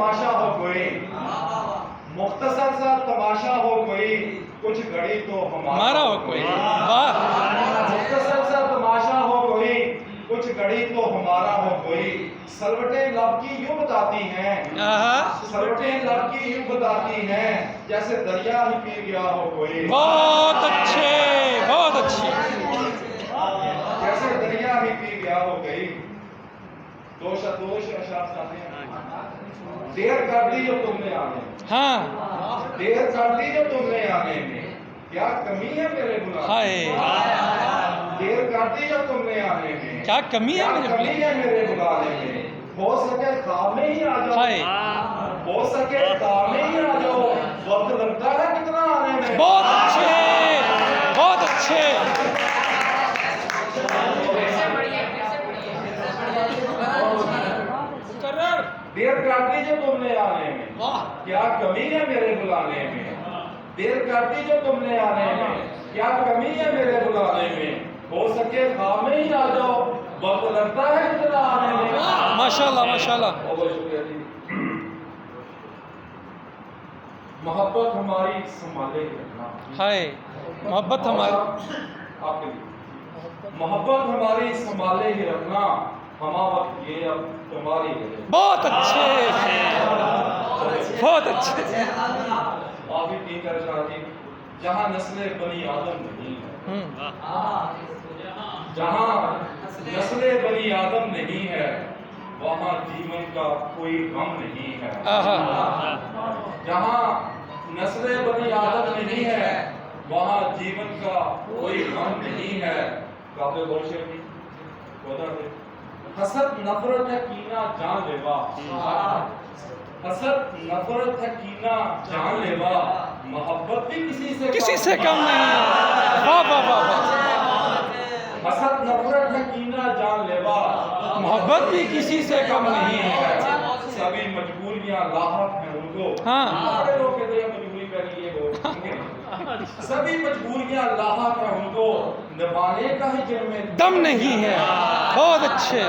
तमाशा हो कोई, मुख्तसर सा तमाशा हो कोई, कुछ घड़ी तो हमारा हो कोई। वाह, मुख्तसर सा तमाशा हो कोई, कुछ घड़ी तो हमारा हो कोई। सलवटें लब की यूं बताती हैं, सलवटें लब की यूं बताती हैं, जैसे दरिया ही पी गया हो कोई। बहुत अच्छे, बहुत अच्छे। जैसे दरिया ही पी गया हो कोई। दोष अशाब्द आते हैं। देर कर दी जो तुमने आने, हाँ, देर कर दी जो तुमने आने में, क्या कमी है मेरे बुलाने हाय, में। देर कर दी जो तुमने आने में, क्या कमी है क्या मेरे कमी है मेरे बुलाने में। हो सके ख्वाब में ही आ जाओ, हाय, हो सके ख्वाब में ही आ जाओ, वक्त लगता है कितना आने में। बहुत अच्छे, बहुत अच्छे। देर कर दी जो तुमने आने में, क्या कमी है मेरे बुलाने में। देर कर दी जो तुमने आने में, क्या कमी है मेरे बुलाने में। हो सके ख्वाब में ही आ जाओ, वक्त लगता है कितना आने में। माशाल्लाह, माशाल्लाह। बहुत शुक्रिया जी। मोहब्बत हमारी संभाले ही रखना। हाय, मोहब्बत हमारी, आपके लिए मोहब्बत हमारी संभाले ही रखना, हमा वक्त ये अब तुम्हारी है। बहुत अच्छे, बहुत अच्छे। माफी की कर शादी, जहाँ नस्ले बनी आदम नहीं है, जहाँ नस्ले बनी आदम नहीं है, वहाँ जीवन का कोई गम नहीं है। जहाँ नस्ले बनी आदम नहीं है, वहाँ जीवन का कोई गम नहीं है। काबे बोलशे की खुदा से हसद नफरत है कीना जान लेवा, हसद नफरत है कीना जान लेवा, मोहब्बत भी किसी से कम नहीं है। वाह वाह वाह वाह। हसद नफरत है कीना जान लेवा, मोहब्बत भी किसी से कम नहीं है। सभी मजबूरियां लाहक हैं उनको। हाँ। बड़े लोग कहते हैं मजबूरी कर लिए वो, सभी मजबूरियां लाहक हैं उनको, निभाने का ही जिनमें दम नहीं है। बहुत अच्छे।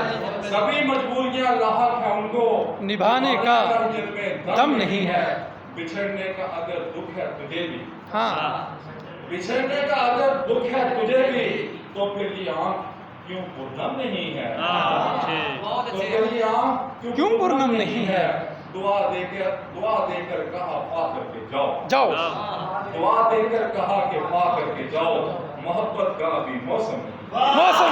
सभी मजबूरियां लाहक हैं उनको, निभाने का जिनमें दम नहीं है। बिछड़ने का अगर दुख है तुझे भी, हाँ, बिछड़ने का अगर दुख है तुझे भी, तो फिर ये आँख क्यों पुरनम नहीं है। तो फिर ये आँख क्यों पुरनम नहीं है। दुआ देकर कहा फा करके जाओ, जाओ। दुआ देकर कहा कि फा करके जाओ, मोहब्बत का अभी मौसम नहीं। मौसम